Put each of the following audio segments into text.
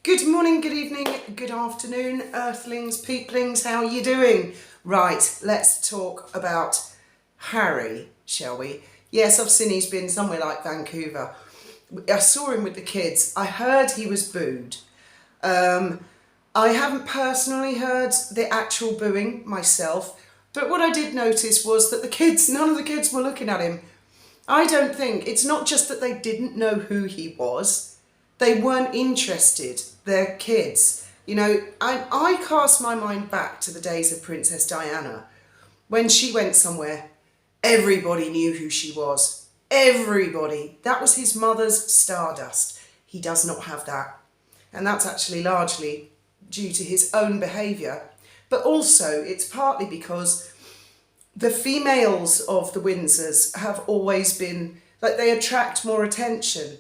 Good morning, good evening, good afternoon, earthlings, peeplings, how are you doing? Right, let's talk about Harry, shall we? Yes, I've seen he's been somewhere like Vancouver. I saw him with the kids. I heard he was booed. I haven't personally heard the actual booing myself, but what I did notice was that none of the kids were looking at him. I don't think, it's not just that they didn't know who he was, they weren't interested, they're kids. You know, I cast my mind back to the days of Princess Diana. When she went somewhere, everybody knew who she was. Everybody. That was his mother's stardust. He does not have that. And that's actually largely due to his own behaviour. But also, it's partly because the females of the Windsors have always been, like, they attract more attention.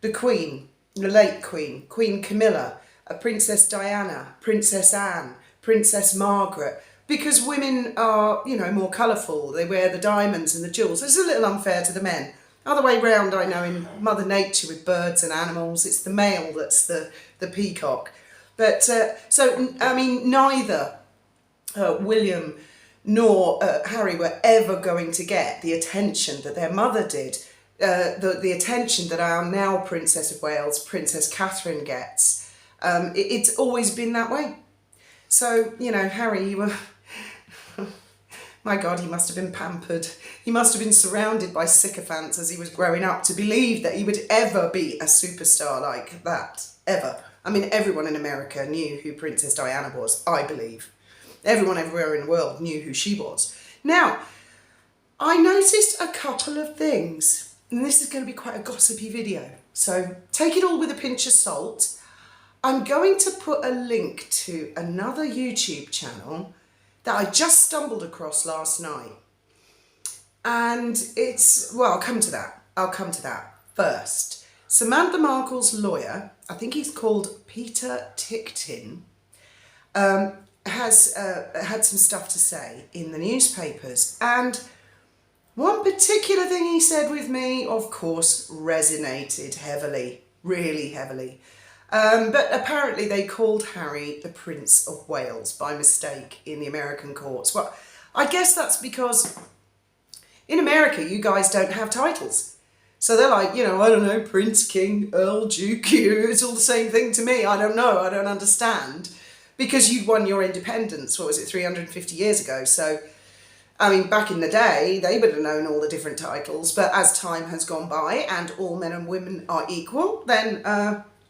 The Queen, the late Queen, Queen Camilla, Princess Diana, Princess Anne, Princess Margaret, because women are, you know, more colourful. They wear the diamonds and the jewels. It's a little unfair to the men. Other way round, I know, in Mother Nature with birds and animals, it's the male that's the peacock. But, neither William nor Harry were ever going to get the attention that their mother did, the attention that our now Princess of Wales, Princess Catherine, gets. It's always been that way. So, you know, Harry, you were... My God, he must have been pampered. He must have been surrounded by sycophants as he was growing up to believe that he would ever be a superstar like that, ever. I mean, everyone in America knew who Princess Diana was, I believe. Everyone everywhere in the world knew who she was. Now, I noticed a couple of things, and this is going to be quite a gossipy video, so take it all with a pinch of salt. I'm going to put a link to another YouTube channel that I just stumbled across last night. And it's, well, I'll come to that first. Samantha Markle's lawyer, I think he's called Peter Ticktin, has had some stuff to say in the newspapers, and one particular thing he said with me, of course, resonated heavily, really heavily. But apparently they called Harry the Prince of Wales by mistake in the American courts. Well, I guess that's because in America you guys don't have titles. So they're like, you know, I don't know, Prince, King, Earl, Duke, it's all the same thing to me. I don't know, I don't understand. Because you won your independence, what was it, 350 years ago. So, I mean, back in the day, they would have known all the different titles. But as time has gone by and all men and women are equal, then,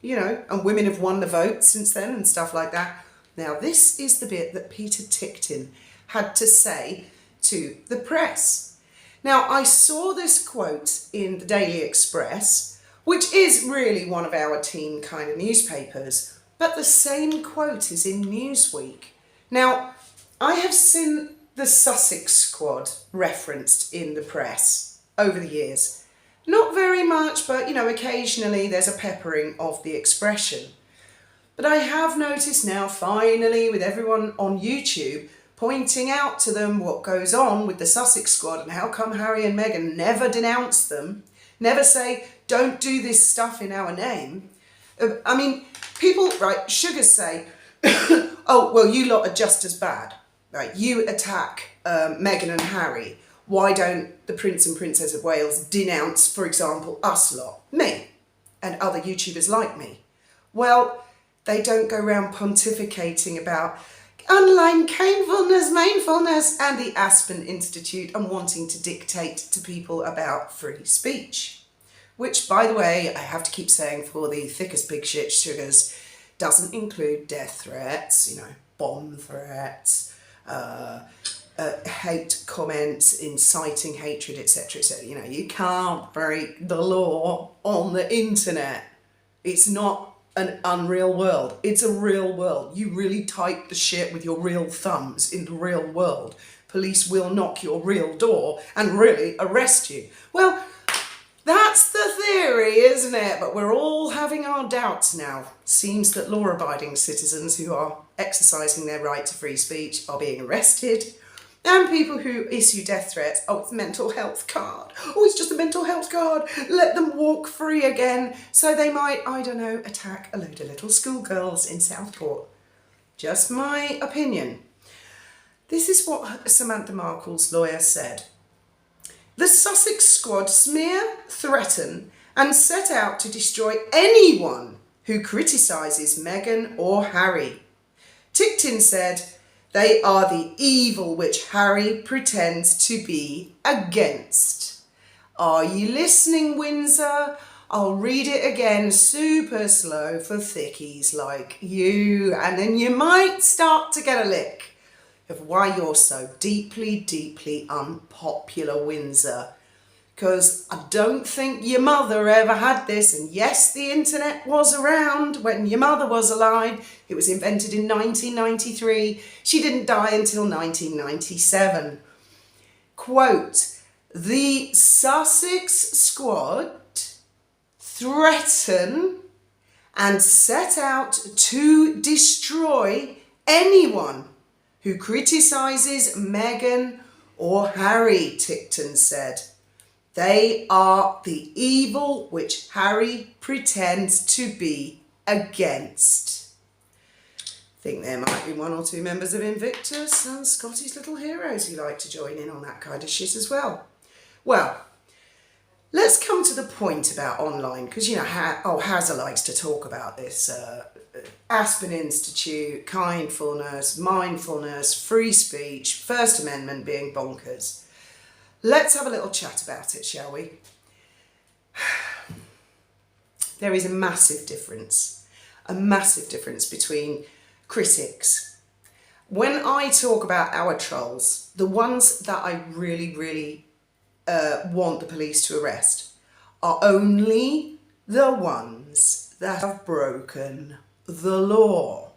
you know, and women have won the vote since then and stuff like that. Now, this is the bit that Peter Ticktin had to say to the press. Now, I saw this quote in the Daily Express, which is really one of our team kind of newspapers. But the same quote is in Newsweek. Now, I have seen the Sussex Squad referenced in the press over the years. Not very much, but, you know, occasionally there's a peppering of the expression. But I have noticed now, finally, with everyone on YouTube, pointing out to them what goes on with the Sussex Squad and how come Harry and Meghan never denounce them, never say, don't do this stuff in our name. I mean, people, right, sugars say, oh, well, you lot are just as bad, right? You attack Meghan and Harry. Why don't the Prince and Princess of Wales denounce, for example, us lot, me, and other YouTubers like me? Well, they don't go around pontificating about online canefulness, mainfulness, and the Aspen Institute and wanting to dictate to people about free speech. Which, by the way, I have to keep saying for the thick as pig shit sugars, doesn't include death threats, you know, bomb threats, hate comments, inciting hatred, etc., etc. You know, you can't break the law on the internet. It's not an unreal world. It's a real world. You really type the shit with your real thumbs in the real world. Police will knock your real door and really arrest you. Well, that's the theory, isn't it? But we're all having our doubts now. Seems that law-abiding citizens who are exercising their right to free speech are being arrested. And people who issue death threats, oh, it's a mental health card. Oh, it's just a mental health card. Let them walk free again. So they might, I don't know, attack a load of little schoolgirls in Southport. Just my opinion. This is what Samantha Markle's lawyer said. The Sussex Squad smear, threaten and set out to destroy anyone who criticises Meghan or Harry. Ticton said, they are the evil which Harry pretends to be against. Are you listening, Windsor? I'll read it again super slow for thickies like you, and then you might start to get a lick of why you're so deeply, deeply unpopular, Windsor. Because I don't think your mother ever had this, and yes, the internet was around when your mother was alive. It was invented in 1993. She didn't die until 1997. Quote, the Sussex Squad threaten and set out to destroy anyone who criticises Meghan or Harry, Ticton said. They are the evil which Harry pretends to be against. Think there might be one or two members of Invictus and Scotty's Little Heroes who like to join in on that kind of shit as well. Well, let's come to the point about online, because, you know, Hazza likes to talk about this. Aspen Institute, kindfulness, mindfulness, free speech, First Amendment being bonkers. Let's have a little chat about it, shall we? There is a massive difference between critics. When I talk about our trolls, the ones that I really want the police to arrest are only the ones that have broken the law.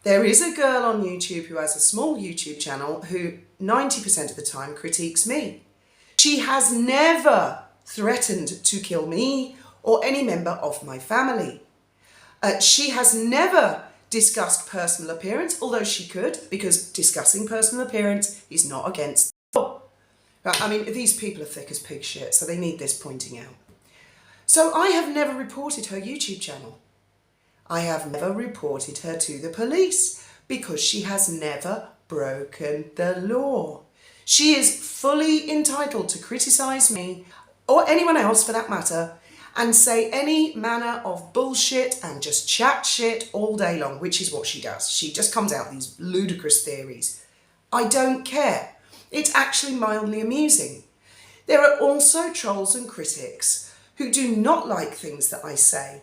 There is a girl on YouTube who has a small YouTube channel who 90% of the time critiques me. She has never threatened to kill me or any member of my family. She has never discussed personal appearance, although she could, because discussing personal appearance is not against the law. I mean, these people are thick as pig shit, so they need this pointing out. So I have never reported her YouTube channel. I have never reported her to the police because she has never broken the law. She is fully entitled to criticise me, or anyone else for that matter, and say any manner of bullshit and just chat shit all day long, which is what she does. She just comes out with these ludicrous theories. I don't care. It's actually mildly amusing. There are also trolls and critics who do not like things that I say.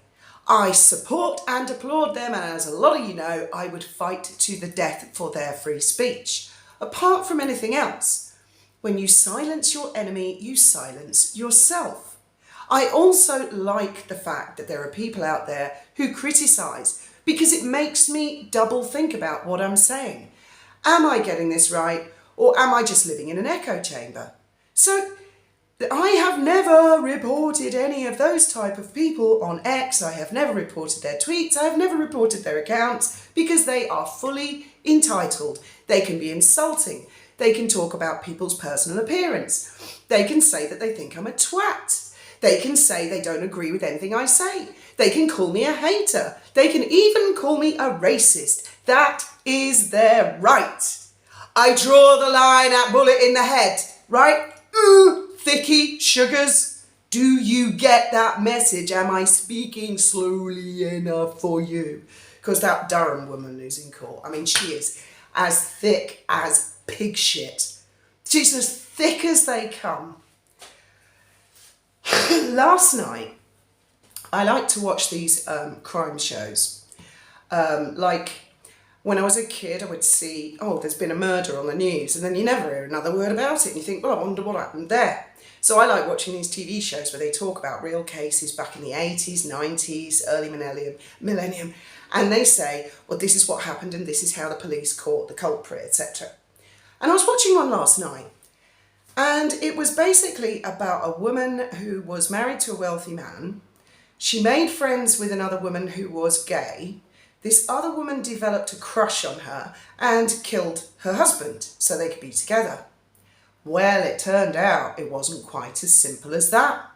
I support and applaud them, and as a lot of you know, I would fight to the death for their free speech. Apart from anything else, when you silence your enemy, you silence yourself. I also like the fact that there are people out there who criticise, because it makes me double think about what I'm saying. Am I getting this right, or am I just living in an echo chamber? So I have never reported any of those type of people on X. I have never reported their tweets. I have never reported their accounts, because they are fully entitled. They can be insulting. They can talk about people's personal appearance. They can say that they think I'm a twat. They can say they don't agree with anything I say. They can call me a hater. They can even call me a racist. That is their right. I draw the line at bullet in the head, right? Ooh. Thicky sugars, do you get that message? Am I speaking slowly enough for you? Because that Durham woman who's in court, I mean, she is as thick as pig shit. She's as thick as they come. Last night, I like to watch these crime shows. Like when I was a kid, I would see, oh, there's been a murder on the news, and then you never hear another word about it, and you think, well, I wonder what happened there. So I like watching these TV shows where they talk about real cases back in the 80s, 90s, early millennium, and they say, well, this is what happened and this is how the police caught the culprit, etc. And I was watching one last night, and it was basically about a woman who was married to a wealthy man. She made friends with another woman who was gay. this other woman developed a crush on her and killed her husband so they could be together. Well, it turned out it wasn't quite as simple as that.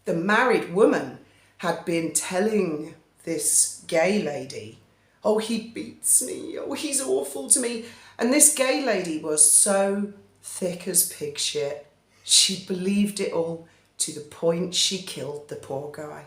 The married woman had been telling this gay lady, oh, he beats me, oh, he's awful to me. And this gay lady was so thick as pig shit. She believed it all to the point she killed the poor guy.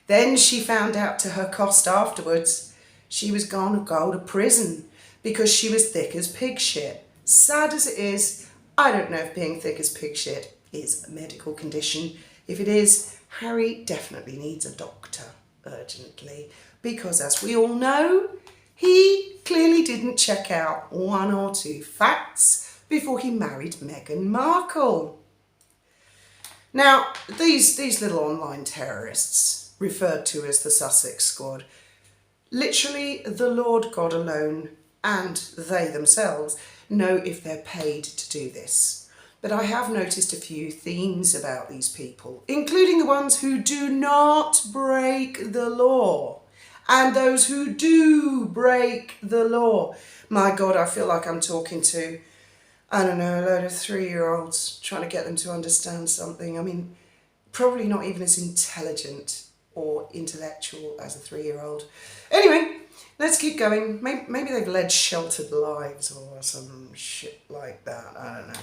Then she found out to her cost afterwards she was going to go to prison because she was thick as pig shit. Sad as it is, I don't know if being thick as pig shit is a medical condition. If it is, Harry definitely needs a doctor urgently because, as we all know, he clearly didn't check out one or two facts before he married Meghan Markle. Now, these little online terrorists, referred to as the Sussex Squad, literally the Lord God alone and they themselves know if they're paid to do this. But I have noticed a few themes about these people, including the ones who do not break the law and those who do break the law. My God, I feel like I'm talking to, I don't know, a load of 3-year-olds trying to get them to understand something. I mean, probably not even as intelligent or intellectual as a 3-year-old. Anyway, let's keep going. Maybe they've led sheltered lives or some shit like that. I don't know.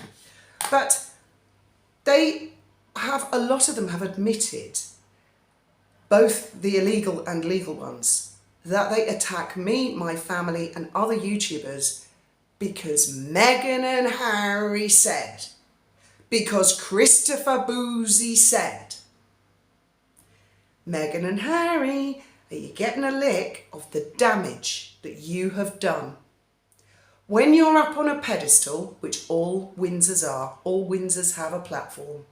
But a lot of them have admitted, both the illegal and legal ones, that they attack me, my family and other YouTubers because Meghan and Harry said, because Christopher Boozy said. Meghan and Harry, are you getting a lick of the damage that you have done? When you're up on a pedestal, which all Windsors are, all Windsors have a platform,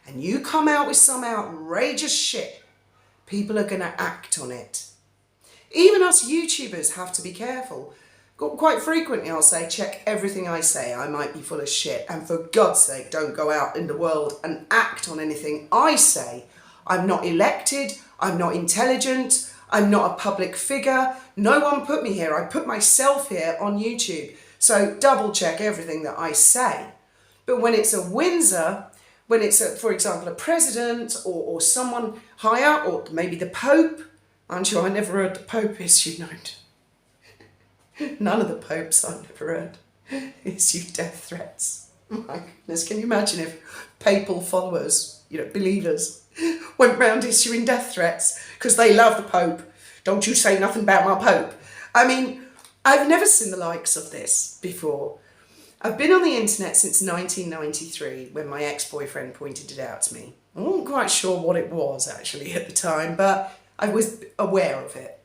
and you come out with some outrageous shit, people are going to act on it. Even us YouTubers have to be careful. Quite frequently I'll say, check everything I say, I might be full of shit, and for God's sake don't go out in the world and act on anything I say. I'm not elected, I'm not intelligent, I'm not a public figure, no one put me here, I put myself here on YouTube, so double check everything that I say. But when it's a Windsor, when it's, for example, a president or someone higher, or maybe the Pope, aren't you, I never heard the Pope issue note. None of the popes I've never heard issue death threats. My goodness, can you imagine if papal followers, believers, went round issuing death threats because they love the Pope? Don't you say nothing about my Pope. I mean, I've never seen the likes of this before. I've been on the internet since 1993 when my ex-boyfriend pointed it out to me. I wasn't quite sure what it was actually at the time, but I was aware of it.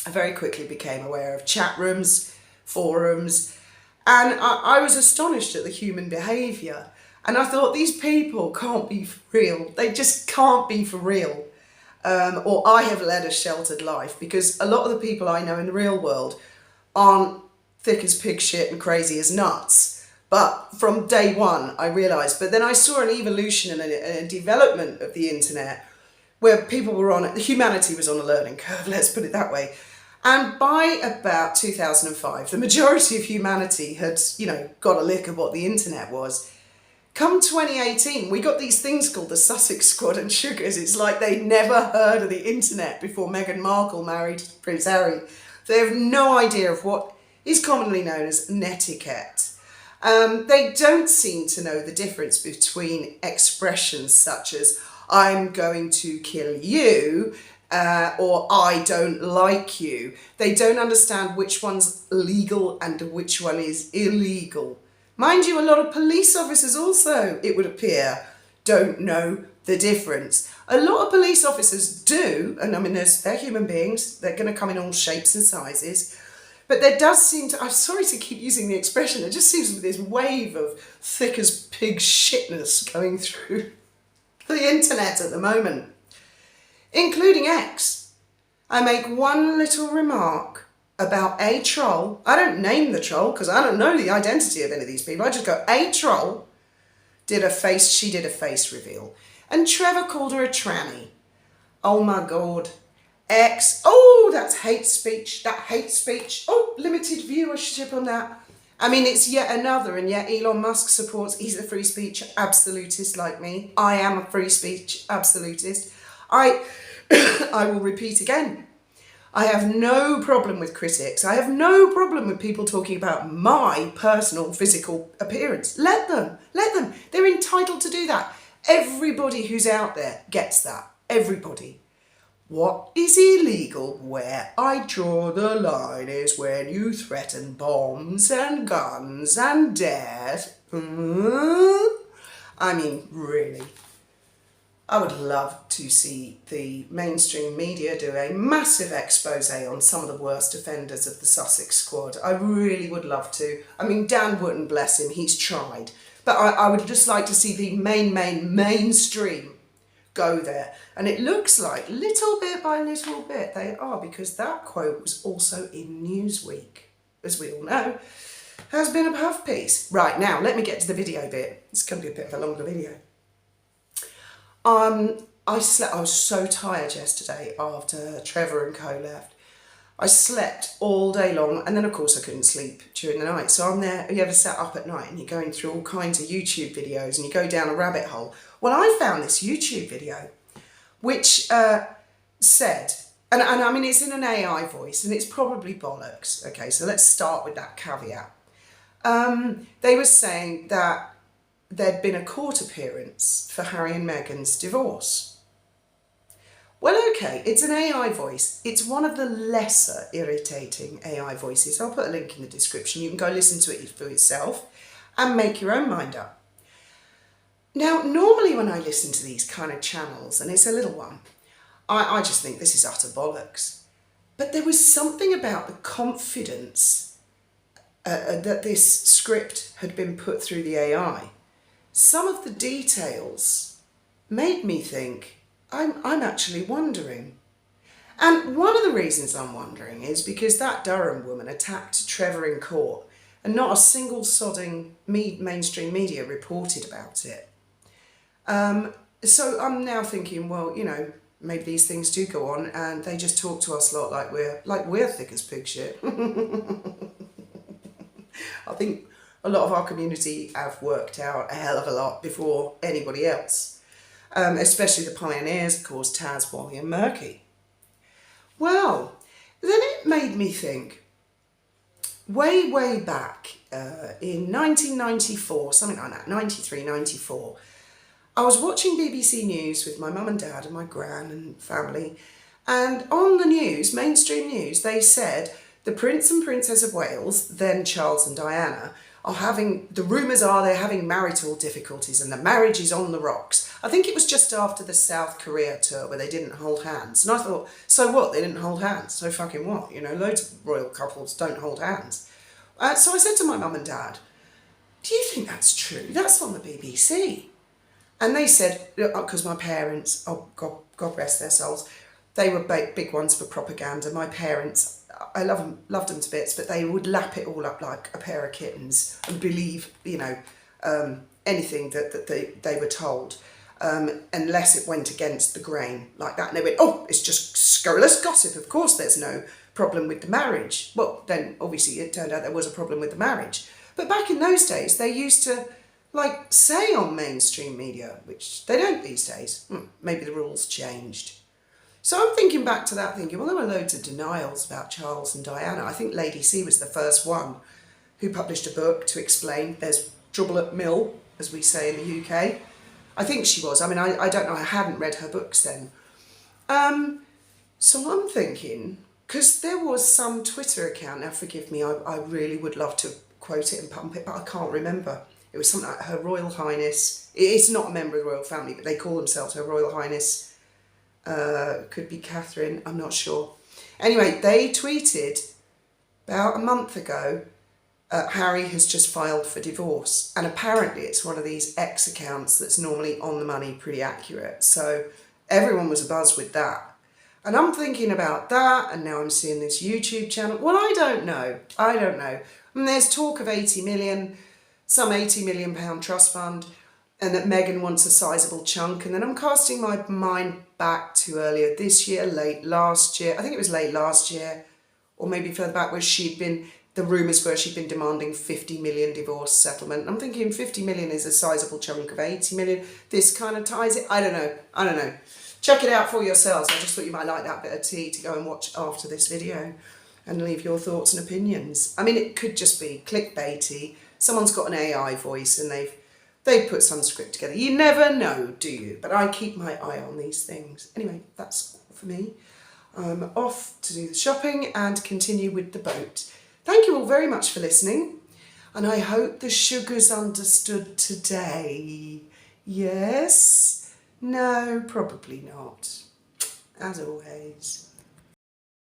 I very quickly became aware of chat rooms, forums, and I was astonished at the human behaviour. And I thought, these people can't be for real. They just can't be for real. Or I have led a sheltered life, because a lot of the people I know in the real world aren't thick as pig shit and crazy as nuts. But from day one, I realised. But then I saw an evolution and a development of the internet where people were on it. Humanity was on a learning curve, let's put it that way. And by about 2005, the majority of humanity had, got a lick of what the internet was. Come 2018, we got these things called the Sussex Squad and Sugars. It's like they'd never heard of the internet before Meghan Markle married Prince Harry. They have no idea of what is commonly known as netiquette. They don't seem to know the difference between expressions such as, I'm going to kill you, or I don't like you. They don't understand which one's legal and which one is illegal. Mind you, a lot of police officers also, it would appear, don't know the difference. A lot of police officers do, and I mean, they're human beings, they're going to come in all shapes and sizes, but there does seem to, I'm sorry to keep using the expression, there just seems to be this wave of thick as pig shitness going through the internet at the moment, including X. I make one little remark about a troll. I don't name the troll because I don't know the identity of any of these people. I just go, a troll she did a face reveal. And Trevor called her a tranny. Oh my God. X, oh, that that's hate speech. That hate speech. Oh, limited viewership on that. I mean, it's yet another, and yet Elon Musk supports, he's a free speech absolutist like me. I am a free speech absolutist. I will repeat again. I have no problem with critics. I have no problem with people talking about my personal physical appearance. Let them. They're entitled to do that. Everybody who's out there gets that. Everybody. What is illegal, where I draw the line, is when you threaten bombs and guns and death. I mean, really. I would love to see the mainstream media do a massive expose on some of the worst offenders of the Sussex Squad. I really would love to. I mean, Dan Wootton, bless him, he's tried. But I would just like to see the mainstream go there. And it looks like little bit by little bit they are, because that quote was also in Newsweek, as we all know, has been a puff piece. Right, now let me get to the video bit. It's going to be a bit of a longer video. I was so tired yesterday after Trevor and co left. I slept all day long, and then of course I couldn't sleep during the night. So I'm there, you ever sat up at night and you're going through all kinds of YouTube videos and you go down a rabbit hole. Well, I found this YouTube video which said, and I mean it's in an AI voice and it's probably bollocks. Okay, so let's start with that caveat. They were saying that there'd been a court appearance for Harry and Meghan's divorce. Well, okay, it's an AI voice. It's one of the lesser irritating AI voices. I'll put a link in the description. You can go listen to it for yourself and make your own mind up. Now, normally when I listen to these kind of channels, and it's a little one, I just think this is utter bollocks. But there was something about the confidence that this script had been put through the AI. Some of the details made me think, I'm actually wondering. And one of the reasons I'm wondering is because that Durham woman attacked Trevor in court and not a single sodding mainstream media reported about it. So I'm now thinking, well, you know, maybe these things do go on and they just talk to us a lot like we're thick as pig shit. I think a lot of our community have worked out a hell of a lot before anybody else. Especially the pioneers, of course, Taz, Wally and Murky. Well, then it made me think, way back in 1994, something like that, 93, 94, I was watching BBC News with my mum and dad and my gran and family, and on the news, mainstream news, they said the Prince and Princess of Wales, then Charles and Diana, are having, the rumours are they're having marital difficulties and the marriage is on the rocks. I think it was just after the South Korea tour where they didn't hold hands. And I thought, so what? They didn't hold hands. So fucking what? You know, loads of royal couples don't hold hands. So I said to my mum and dad, do you think that's true? That's on the BBC. And they said, because my parents, oh God rest their souls, they were big ones for propaganda. My parents, I loved them to bits, but they would lap it all up like a pair of kittens and believe, you know, anything that they were told, unless it went against the grain like that. And they went, oh, it's just scurrilous gossip. Of course there's no problem with the marriage. Well, then obviously it turned out there was a problem with the marriage. But back in those days, they used to like say on mainstream media, which they don't these days. Maybe the rules changed. So I'm thinking back to that, thinking, well, there were loads of denials about Charles and Diana. I think Lady C was the first one who published a book to explain there's trouble at mill, as we say in the UK. I think she was. I mean, I don't know. I hadn't read her books then. So I'm thinking, because there was some Twitter account, now forgive me, I really would love to quote it and pump it, but I can't remember. It was something like Her Royal Highness. It's not a member of the royal family, but they call themselves Her Royal Highness. Could be Catherine, I'm not sure. Anyway, they tweeted about a month ago, Harry has just filed for divorce. And apparently it's one of these X accounts that's normally on the money, pretty accurate. So everyone was abuzz with that. And I'm thinking about that, and now I'm seeing this YouTube channel. Well, I don't know. I mean, there's talk of 80 million, some £80 million trust fund, and that Meghan wants a sizable chunk. And then I'm casting my mind back to earlier this year, late last year. I think it was late last year, or maybe further back, where the rumours were she'd been demanding 50 million divorce settlement. I'm thinking 50 million is a sizable chunk of 80 million. This kind of ties it. I don't know. Check it out for yourselves. I just thought you might like that bit of tea to go and watch after this video and leave your thoughts and opinions. I mean, it could just be clickbaity. Someone's got an AI voice and they've put some script together. You never know, do you? But I keep my eye on these things. Anyway, that's all for me. I'm off to do the shopping and continue with the boat. Thank you all very much for listening, and I hope the sugar's understood today. Yes? No, probably not. As always.